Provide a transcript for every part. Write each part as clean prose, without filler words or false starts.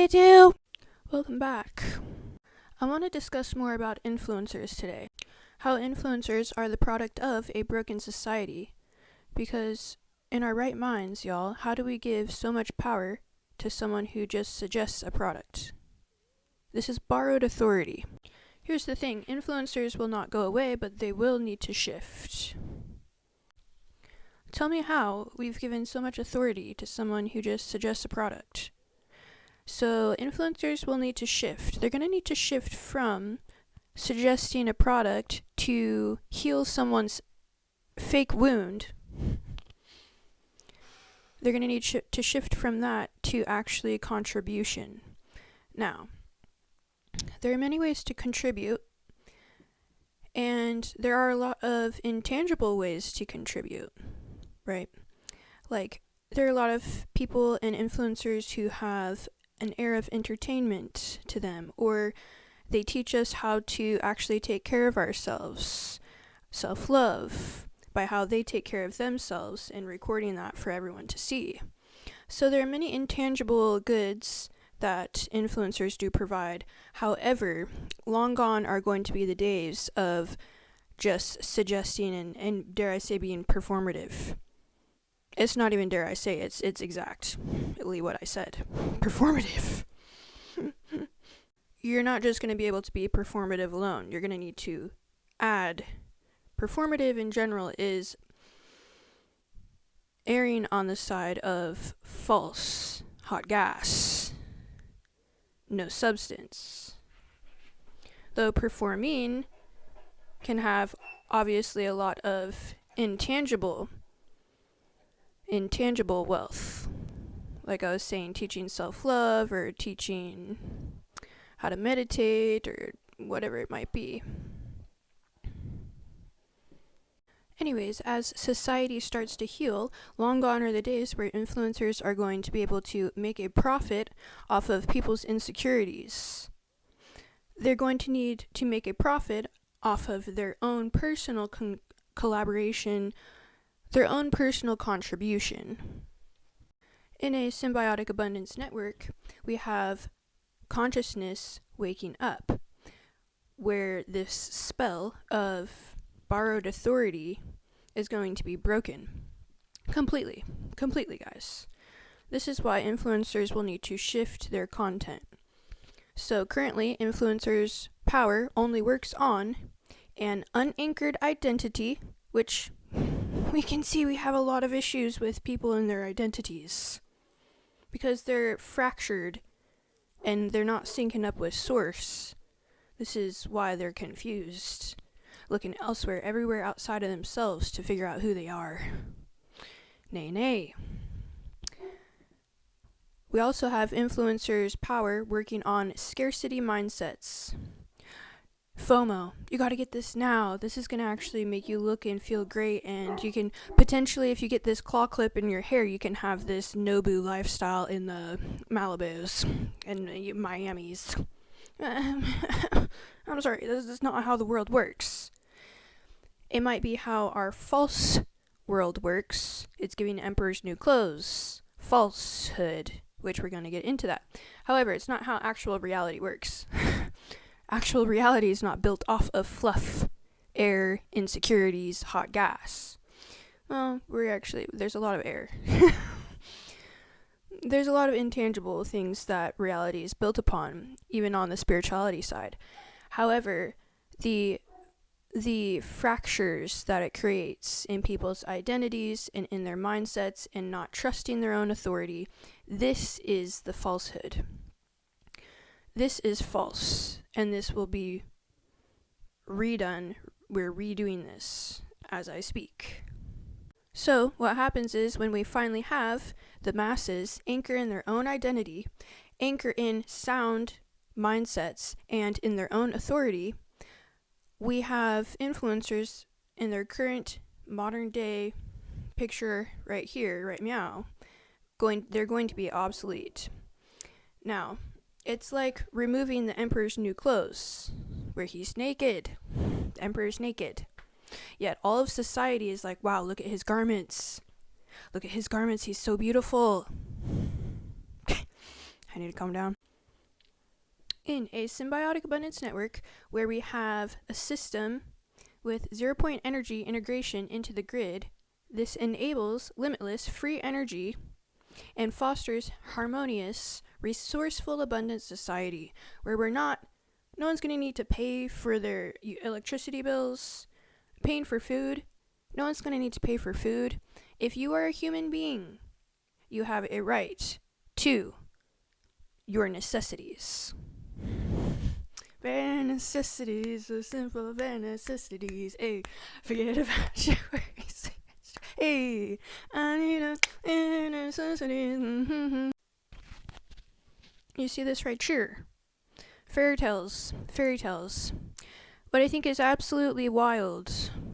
you do? Welcome back. I want to discuss more about influencers today. How influencers are the product of a broken society. Because in our right minds, y'all, how do we give so much power to someone who just suggests a product? This is borrowed authority. Here's the thing, influencers will not go away, but they will need to shift. Tell me how we've given so much authority to someone who just suggests a product. So influencers will need to shift. They're going to need to shift from suggesting a product to heal someone's fake wound. They're going to need to shift from that to actually contribution. Now, there are many ways to contribute, and there are a lot of intangible ways to contribute, right? Like, there are a lot of people and influencers who have an air of entertainment to them, or they teach us how to actually take care of ourselves, self-love, by how they take care of themselves and recording that for everyone to see. So there are many intangible goods that influencers do provide. However, long gone are going to be the days of just suggesting and dare I say being performative. It's not even dare I say, it's exactly what I said. Performative. You're not just going to be able to be performative alone. You're going to need to add. Performative in general is erring on the side of false, hot gas, no substance. Though performing can have obviously a lot of intangible wealth. Like I was saying, teaching self-love or teaching how to meditate or whatever it might be. Anyways, as society starts to heal, long gone are the days where influencers are going to be able to make a profit off of people's insecurities. They're going to need to make a profit off of their own personal collaboration, their own personal contribution. In a symbiotic abundance network, we have consciousness waking up, where this spell of borrowed authority is going to be broken. Completely, guys. This is why influencers will need to shift their content. So currently, influencers' power only works on an unanchored identity, which we can see we have a lot of issues with people and their identities. Because they're fractured and they're not syncing up with source. This is why they're confused, looking elsewhere, everywhere outside of themselves to figure out who they are. Nay. We also have influencers' power working on scarcity mindsets. FOMO, you gotta get this now. This is gonna actually make you look and feel great, and you can potentially, if you get this claw clip in your hair, you can have this Nobu lifestyle in the Malibus and Miamis. I'm sorry, this is not how the world works. It might be how our false world works. It's giving emperors new clothes. Falsehood, which we're going to get into that. However, it's not how actual reality works. Actual reality is not built off of fluff, air, insecurities, hot gas. Well, there's a lot of air. There's a lot of intangible things that reality is built upon, even on the spirituality side. However, the fractures that it creates in people's identities and in their mindsets and not trusting their own authority, this is the falsehood. This is false, and this will be redone. We're redoing this as I speak. So what happens is when we finally have the masses anchor in their own identity, anchor in sound mindsets, and in their own authority, we have influencers in their current modern day picture right here, right meow, they're going to be obsolete. Now, it's like removing the emperor's new clothes, where he's naked. The emperor's naked. Yet all of society is like, wow, look at his garments. Look at his garments, he's so beautiful. I need to calm down. In a symbiotic abundance network where we have a system with zero-point energy integration into the grid, this enables limitless free energy and fosters harmonious, resourceful, abundant society where no one's going to need to pay for their electricity bills, paying for food. No one's going to need to pay for food. If you are a human being, you have a right to your necessities. Bare necessities, so simple, bare necessities. Hey, forget about your worries. Hey, I need a necessities. You see this right here. Fairy tales. What I think is absolutely wild,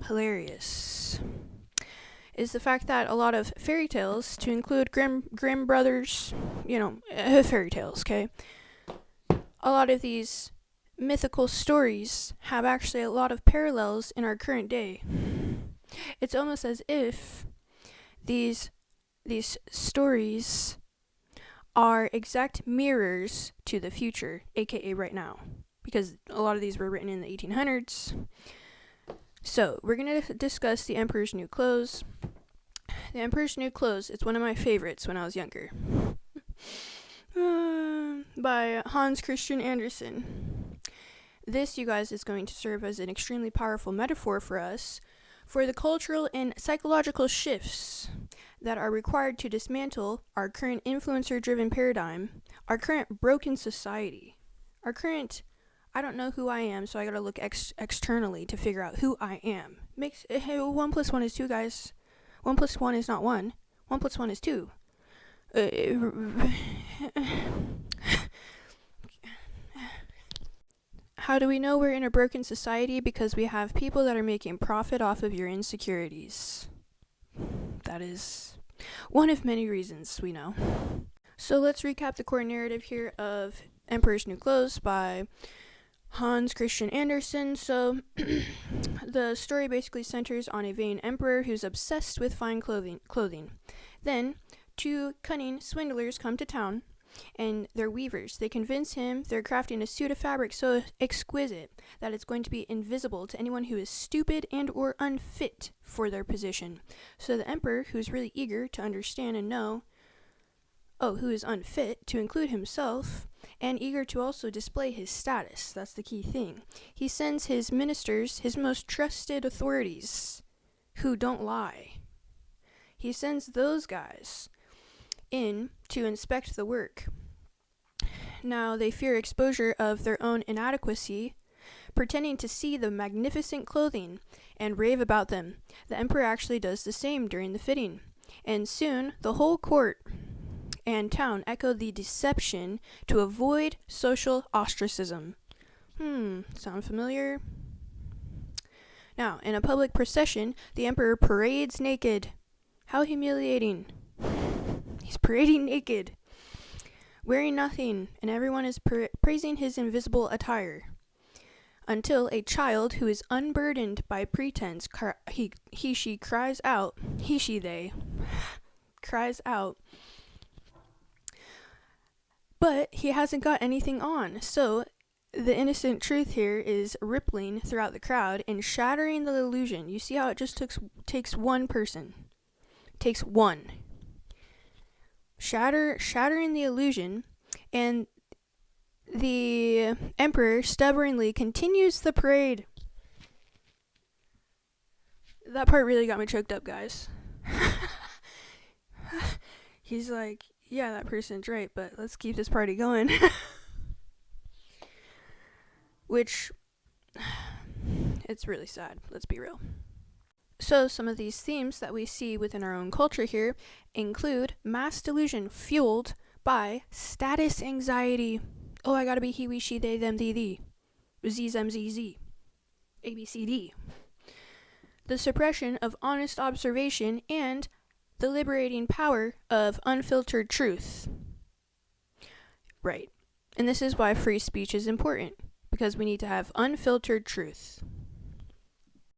hilarious, is the fact that a lot of fairy tales, to include Grimm Brothers, fairy tales, okay? A lot of these mythical stories have actually a lot of parallels in our current day. It's almost as if these stories are exact mirrors to the future, aka right now, because a lot of these were written in the 1800s. So, we're going to discuss The Emperor's New Clothes. The Emperor's New Clothes is one of my favorites when I was younger. By Hans Christian Andersen. This, you guys, is going to serve as an extremely powerful metaphor for us for the cultural and psychological shifts that are required to dismantle our current influencer-driven paradigm, our current broken society, our current, I don't know who I am, so I gotta look externally to figure out who I am. 1 + 1 is 2, guys. 1 + 1 is not 1. 1 + 1 is 2. How do we know we're in a broken society? Because we have people that are making profit off of your insecurities. That is one of many reasons we know. So let's recap the core narrative here of Emperor's New Clothes by Hans Christian Andersen. So the story basically centers on a vain emperor who's obsessed with fine clothing. Then 2 cunning swindlers come to town, and they're weavers. They convince him they're crafting a suit of fabric so exquisite that it's going to be invisible to anyone who is stupid and or unfit for their position. So the emperor, who's really eager to understand and know, who is unfit to include himself, and eager to also display his status, that's the key thing, he sends his ministers, his most trusted authorities, who don't lie. He sends those guys in to inspect the work. Now, they fear exposure of their own inadequacy, pretending to see the magnificent clothing and rave about them. The emperor actually does the same during the fitting, and soon the whole court and town echo the deception to avoid social ostracism. Sound familiar? Now, in a public procession, the emperor parades naked. How humiliating. He's parading naked, wearing nothing, and everyone is praising his invisible attire. Until a child who is unburdened by pretense, they cries out, but he hasn't got anything on, so the innocent truth here is rippling throughout the crowd and shattering the illusion. You see how it just takes one person. Takes one. Shattering the illusion, and the emperor stubbornly continues the parade. That part really got me choked up, guys. He's like, yeah, that person's right, but let's keep this party going. Which, it's really sad, let's be real. So some of these themes that we see within our own culture here include mass delusion fueled by status anxiety. Oh, I gotta be he, we, she, they, them, thee. Z, zem, z, z. A, B, C, D. The suppression of honest observation and the liberating power of unfiltered truth. Right. And this is why free speech is important, because we need to have unfiltered truth.